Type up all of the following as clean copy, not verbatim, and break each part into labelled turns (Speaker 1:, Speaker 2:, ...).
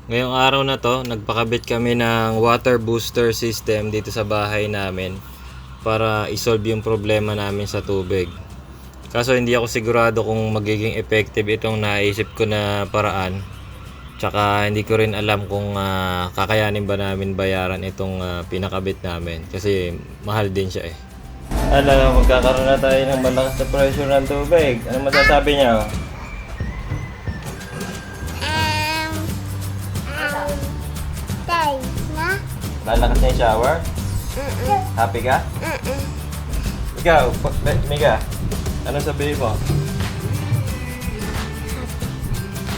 Speaker 1: Ngayong araw na to, nagpakabit kami ng water booster system dito sa bahay namin para isolve yung problema namin sa tubig. Kaso hindi ako sigurado kung magiging effective itong naisip ko na paraan. Tsaka hindi ko rin alam kung kakayanin ba namin bayaran itong pinakabit namin kasi mahal din siya eh. Magkakaroon na tayo ng malakas na pressure ng tubig. Ano masasabi niya? Lalakas na yung shower? Happy ka? Ikaw, Mega, anong sabihin mo?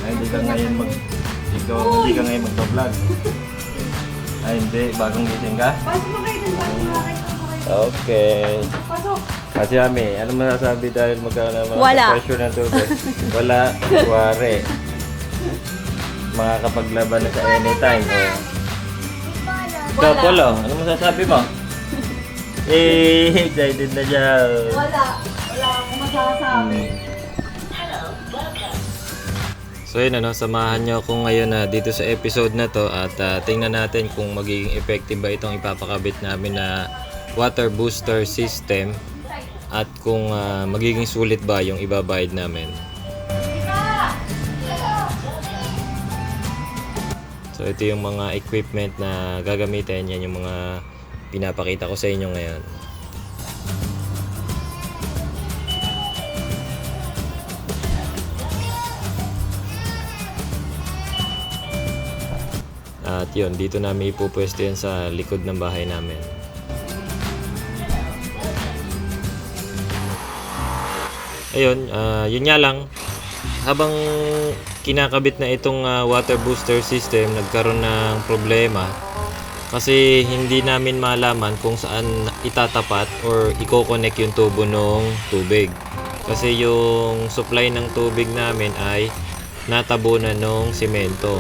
Speaker 1: Ay, hindi ka ngayon hindi ka ngayon magpa-vlog. Ay, hindi. Bagong gising ka? Okay. Kasi Ami, ano masasabi dahil magkaroon ng mga pressure ng tubig? Wala. Wari. Makakapaglaban na sa anytime. Ikaw, Polo, ano masasabi mo? Excited na siya.
Speaker 2: Wala akong masasabi.
Speaker 1: So yun samahan nyo ako ngayon dito sa episode na to at tingnan natin kung magiging effective ba itong ipapakabit namin na water booster system at kung magiging sulit ba yung ibabayad namin. So ito yung mga equipment na gagamitin, yan yung mga pinapakita ko sa inyo ngayon. At yun, dito namin ipupwesto yan sa likod ng bahay namin. Ayun, yun nga lang, habang kinakabit na itong water booster system, nagkaroon ng problema kasi hindi namin malaman kung saan itatapat or i-connect yung tubo ng tubig. Kasi yung supply ng tubig namin ay natabunan ng simento.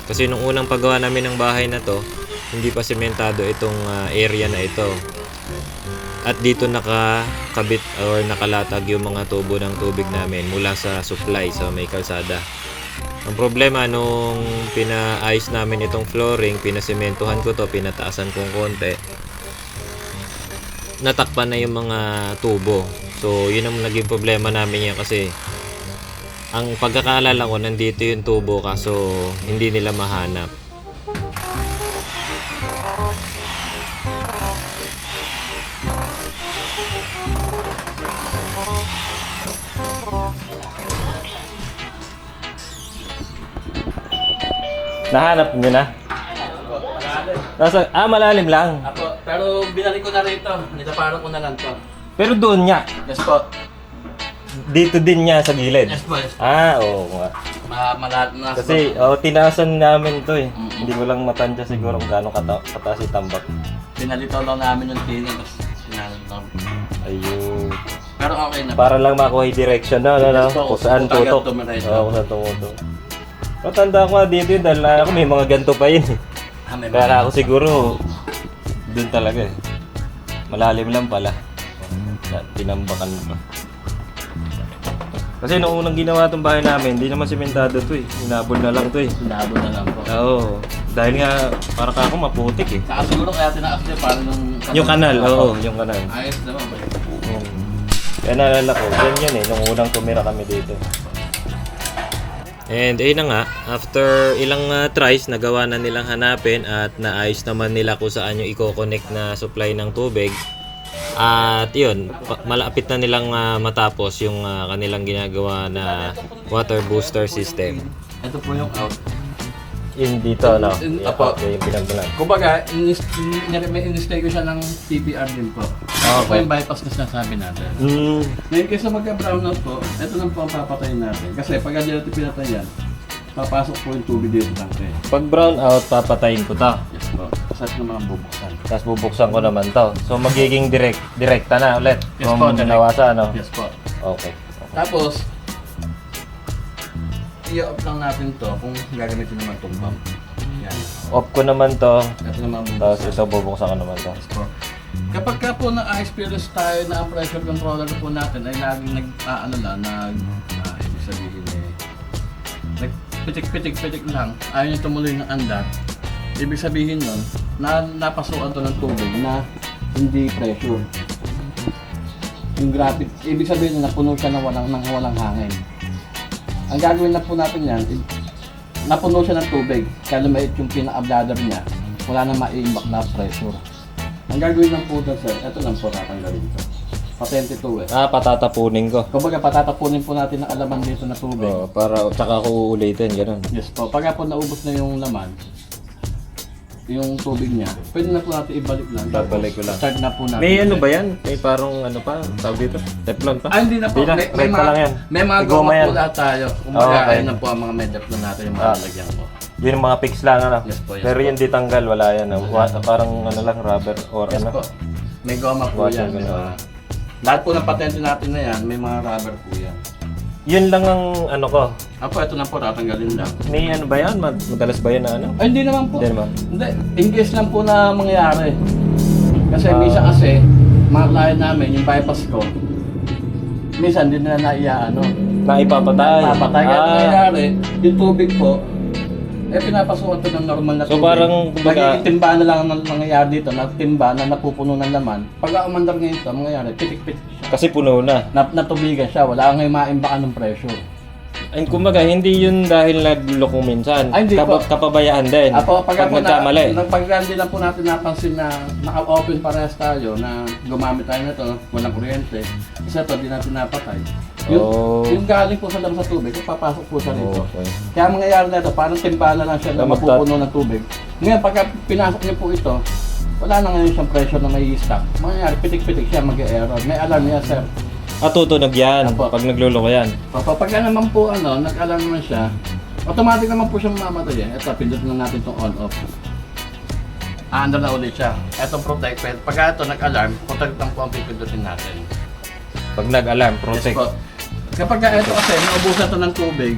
Speaker 1: Kasi nung unang paggawa namin ng bahay na to, hindi pa sementado itong area na ito. At dito nakakabit or nakalatag yung mga tubo ng tubig namin mula sa supply sa may kalsada. Ang problema nung pinaayos namin itong flooring, pinasementohan ko to, pinataasan kong konti, natakpan na yung mga tubo. So yun ang naging problema namin yan kasi ang pagkakaalala ko nandito yung tubo kaso hindi nila mahanap. Nahanap niyo na? Malalim lang.
Speaker 3: Apo, pero binalik ko na rito. Nitaparang ko na lang to.
Speaker 1: Pero doon nga.
Speaker 3: Yes po.
Speaker 1: Dito din niya sa gilid.
Speaker 3: Yes po. Yes po.
Speaker 1: Oo nga.
Speaker 3: Malat na.
Speaker 1: Kasi tinaasan namin to eh. Hindi ko lang matansya siguro kung gaano kataas yung tambak.
Speaker 3: Pinalito lang namin yung tingin. Tapos sinanong lang.
Speaker 1: Ayun.
Speaker 3: Pero okay na.
Speaker 1: Para lang makuha yung direction na.
Speaker 3: Yes po.
Speaker 1: Kung saan tutok. Kung saan tumutok. Matanda ko nga dito yun dahil ako may mga ganito pa yun eh. Kaya ako siguro doon talaga eh. Malalim lang pala. Tinambakan pa. Kasi noong unang ginawa itong bahay namin, hindi naman sementado to eh. Inabol na lang to eh.
Speaker 3: Inabol na lang po.
Speaker 1: Oo. Dahil nga para ka ako maputik eh.
Speaker 3: Saka siguro kaya tinaas niya para
Speaker 1: yung kanal, yung kanal.
Speaker 3: Ayos naman ba?
Speaker 1: Kaya naalala ko, ganyan eh, nung unang tumira kami dito. And ayun na nga, after ilang tries, nagawa na nilang hanapin at naayos naman nila kung saan yung i-connect na supply ng tubig. At yun, malapit na nilang matapos yung kanilang ginagawa na water booster system.
Speaker 3: Ito po yung out.
Speaker 1: Yung dito, no?
Speaker 3: Apo.
Speaker 1: Okay, yung pinagbulan.
Speaker 3: Kumbaga, may in-install ko siya ng TPR din po. Ito po yung bypass na sinasabi natin. Ngayon kaysa magka-brownout po, ito lang po ang papatayin natin. Kasi pag hindi natin pinatay yan, papasok po yung tubig dito sa tanke.
Speaker 1: Pag brown out, papatayin ko to.
Speaker 3: Yes po. Tapos naman bubuksan.
Speaker 1: Tapos bubuksan ko naman to. So magiging direkta na ulit.
Speaker 3: Yes
Speaker 1: kung
Speaker 3: po, direct.
Speaker 1: nawasa, no?
Speaker 3: Yes po.
Speaker 1: Okay.
Speaker 3: Tapos, i-off lang natin to kung gagamitin naman itong pump. Yan.
Speaker 1: Off ko naman to.
Speaker 3: Ito naman ang
Speaker 1: Tapos
Speaker 3: bubuksan.
Speaker 1: ito bubuksan ko naman to.
Speaker 3: Yes po. Kapag ka po na-experience tayo na ang pressure controller po natin ay laging ibig sabihin pitik lang, ayaw niya tumuloy ng andar, ibig sabihin nun, na napasukan to ng tubig na hindi pressure. Yung gravity, ibig sabihin na napuno siya ng walang hangin. Ang gagawin na po natin yan, napuno siya ng tubig, kaya lumait yung pinaka-bladder niya, wala nang maiimbak na pressure. Ang gagawin lang po doon, sir, ito lang po tatanggalin ko. Patente to eh.
Speaker 1: Patatapunin ko.
Speaker 3: Kumbaga patatapunin po natin ang alaman dito na tubig.
Speaker 1: Para tsaka ko uulitin, ganun.
Speaker 3: Yes po, pagka po naubos na yung laman, yung tubig niya, pwede na po natin ibalik lang.
Speaker 1: Babalik ko lang.
Speaker 3: Start na po natin.
Speaker 1: May ano ba yan? May parang ano pa? Tawag dito? Teflon pa?
Speaker 3: Hindi na po.
Speaker 1: Hindi na. Break pa lang yan.
Speaker 3: May mga
Speaker 1: May goma
Speaker 3: goma
Speaker 1: yan.
Speaker 3: po lahat tayo. Kumbaga,
Speaker 1: Okay.
Speaker 3: ayun na po ang mga medaplan natin yung mga lalagyan po.
Speaker 1: Yun yung mga fix lang, ano?
Speaker 3: Yes po, yes
Speaker 1: Pero
Speaker 3: po.
Speaker 1: yun di tanggal, wala yan. Parang ano lang, rubber or
Speaker 3: Yes
Speaker 1: ano.
Speaker 3: po. May goma po
Speaker 1: Washer,
Speaker 3: yan. May
Speaker 1: ganun.
Speaker 3: mga, lahat po ng patente natin na yan, may mga rubber po yan.
Speaker 1: Yun lang ang ano ko.
Speaker 3: Apo, ito na po, tatanggalin lang.
Speaker 1: May ano ba yan? Madalas ba yan na ano?
Speaker 3: Ay, hindi naman po.
Speaker 1: Hindi naman.
Speaker 3: Hindi, English lang po na mangyayari. Kasi minsan mga client namin, yung bypass ko, minsan hindi nila naiyaano.
Speaker 1: Naipapatay.
Speaker 3: Papatay. Kaya nangyayari, yung tubig po, pinapasukan to ng normal na
Speaker 1: So,
Speaker 3: tubig.
Speaker 1: parang, kumbaga-
Speaker 3: Nagiging timba na lang ang nangyayari dito, na timba na napupuno ng laman. Pag umandar ngayon ito, mangyayari, pitik-pitik siya.
Speaker 1: Kasi puno na.
Speaker 3: Natubigan siya, wala ngayon maimbakan ng pressure.
Speaker 1: And kumbaga, hindi yun dahil nagluloko minsan.
Speaker 3: Ay, hindi po.
Speaker 1: Kapabayaan din.
Speaker 3: Apo,
Speaker 1: pag nagkamali.
Speaker 3: Pag-hindi lang po natin napansin na naka-open parehas tayo, na gumamit tayo nito, walang kuryente, isa to, di natin napatay. Yung galing po sa labas sa tubig, papasok po siya rito.
Speaker 1: Okay.
Speaker 3: Kaya ang mangyayari na ito, parang timbala lang siya na mapupuno ng tubig. Ngayon, pagka pinasok niyo po ito, wala na ngayon siyang pressure na may stock. Mangyayari, pitik-pitik siya, mag-error. May alarm niya, sir.
Speaker 1: Tutunog yan
Speaker 3: Apo.
Speaker 1: pag nagluloko yan.
Speaker 3: Pagka naman po, nag-alarm naman siya, automatic naman po siyang mamamatay. Ito, pindutin lang natin itong on-off. Aandar na ulit siya. Itong protect, pagka ito nag-alarm, protect lang po ang pipindutin natin.
Speaker 1: Pag nag-alarm, protect.
Speaker 3: Yes po. Kapag ito kasi, naubusan ito ng tubig,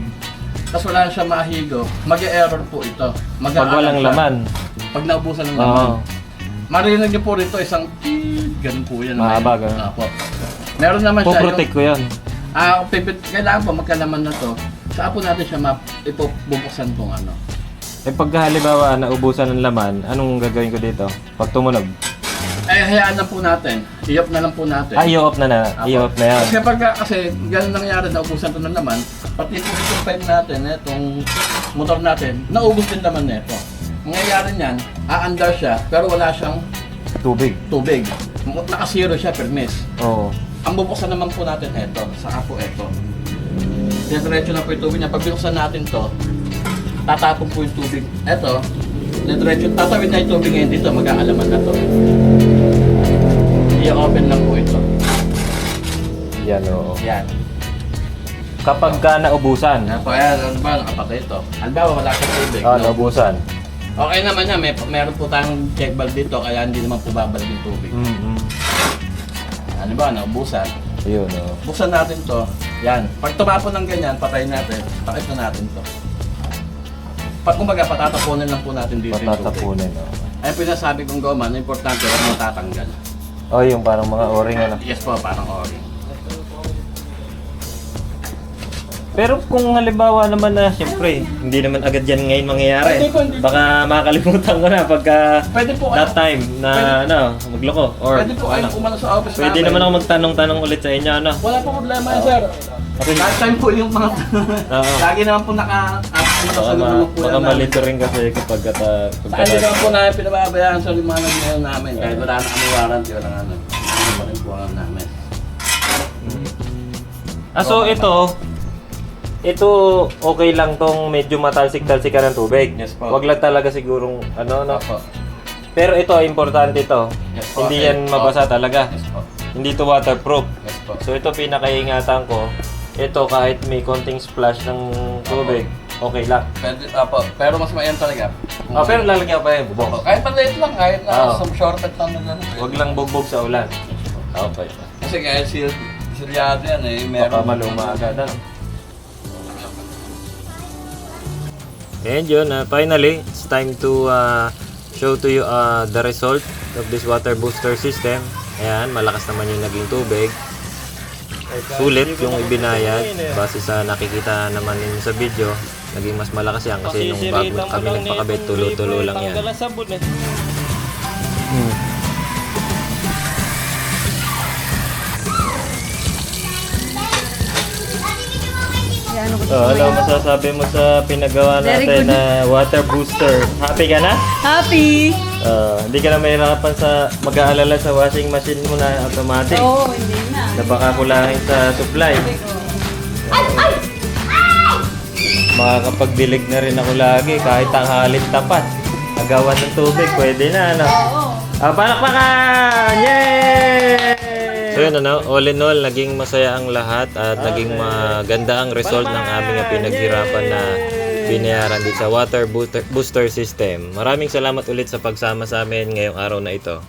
Speaker 3: tapos wala siya mahigo, mag-error po ito.
Speaker 1: Pag walang laman.
Speaker 3: Pag naubusan ng
Speaker 1: Oo.
Speaker 3: laman. Marinig niyo po rito isang ganun po yan.
Speaker 1: Mahaba, ganun.
Speaker 3: Apo. Meron naman siya
Speaker 1: Puprotect ko yan.
Speaker 3: kailangan po magkalaman na to. Saan po natin siya ipubuksan pong ano.
Speaker 1: Pag halimbawa naubusan ng laman, anong gagawin ko dito? Pag tumunog?
Speaker 3: Hayaan lang po natin. I-off na lang po natin.
Speaker 1: I-off na
Speaker 3: Apo.
Speaker 1: I-off na yan.
Speaker 3: Kasi ganun nangyari, naubusan to ng laman, pati po itong pipe natin, itong motor natin, naubos din naman nito. Mangyayari niyan, aandar siya, pero wala siyang
Speaker 1: Tubig.
Speaker 3: tubig. Naka-zero siya per miss.
Speaker 1: Oo.
Speaker 3: Ang bubuksan naman po natin ito, saka po ito. Diretso na po yung tubig niya. Pag binuksan natin to, tatapon po yung tubig. Ito, diretso, tatawid na yung tubig ngayon dito, mag-aalaman na to. I-open lang po ito.
Speaker 1: Yan, oo.
Speaker 3: Yan.
Speaker 1: Kapag ka naubusan,
Speaker 3: Yan po, ayan, ano ba, nakapatay ito. Halimbawa, wala siyang tubig. no?
Speaker 1: naubusan.
Speaker 3: Okay naman yan, meron po tayong check valve dito, kaya hindi naman po babalik yung tubig.
Speaker 1: Mm-hmm.
Speaker 3: Ano ba, naubusan.
Speaker 1: Ayun, oo.
Speaker 3: Buksan natin to. Yan. Pag tumapon ng ganyan, patayin natin. Pakit na natin to. Pag kumbaga, patatapunin lang po natin dito yung tubig.
Speaker 1: Patatapunin, oo.
Speaker 3: Ayun pinasabi kong goma, na importante, huwag mo tatanggal.
Speaker 1: Oh, yung parang mga o-ring, ano.
Speaker 3: Yes po, parang o-ring.
Speaker 1: Pero kung halimbawa naman na, siyempre, hindi naman agad yan ngayon mangyayari.
Speaker 3: Hindi po, hindi po.
Speaker 1: Baka makakalimutan ko na pagka
Speaker 3: Pwede po
Speaker 1: that time na, magloko. Or,
Speaker 3: Pwede po kayong umano sa office
Speaker 1: pwede naman ako magtanong-tanong ulit sa inyo, ano.
Speaker 3: Wala po problema yan, sir.
Speaker 1: Kasi,
Speaker 3: Last time po yung mga...
Speaker 1: Oo.
Speaker 3: Lagi naman po nakasagot naman po
Speaker 1: baka
Speaker 3: yan namin.
Speaker 1: malito rin kasi kapag
Speaker 3: Sa hindi naman po namin pinababayaan sa limanag ngayon namin. Kahit wala na kami warranty, wala nga ano. Ano pa rin po ang namin.
Speaker 1: so ito okay lang tong medyo matalsik-talsik ka ng tubig.
Speaker 3: Yes po.
Speaker 1: Wag lang talaga sigurong ano.
Speaker 3: Opo.
Speaker 1: Pero ito importante ito.
Speaker 3: Yes po.
Speaker 1: Hindi yan mabasa talaga.
Speaker 3: Yes po.
Speaker 1: Hindi to waterproof.
Speaker 3: Yes po.
Speaker 1: So ito pinakaingatan ko. Ito kahit may konting splash ng tubig, okay lang.
Speaker 3: Pwede, pero mas mayan talaga.
Speaker 1: Pero lalagyan pa yung bubong.
Speaker 3: Kahit maliit lang, kahit na
Speaker 1: Oo.
Speaker 3: some shortcut lang na gano'n.
Speaker 1: Wag lang bugbog sa ulan. Okay.
Speaker 3: Kasi kahit silyado yan eh,
Speaker 1: Baka maluma agad. And yun, finally, it's time to show to you the result of this water booster system. Ayan, malakas naman yung naging tubig. Sulit yung ibinayad base sa nakikita naman ninyo sa video. naging mas malakas yan kasi nung bago kami nagpakabit, tulo-tulo lang yan. Ano masasabi mo sa pinagawa
Speaker 2: Very
Speaker 1: natin
Speaker 2: good.
Speaker 1: na water booster? Happy ka na?
Speaker 2: Happy!
Speaker 1: Hindi ka na mahirapan sa mag-aalala sa washing machine mo na automatic.
Speaker 2: Oo, hindi na.
Speaker 1: Napakakulahin sa supply. Makakapagdilig na rin ako lagi kahit tanghalit tapat. Agawan ng tubig, pwede na, ano?
Speaker 2: Oo.
Speaker 1: Palakpakan! Yay! So yun, all in all, naging masaya ang lahat at naging maganda ang result ng aming pinaghirapan na binayaran dito sa water booster system. Maraming salamat ulit sa pagsama sa amin ngayong araw na ito.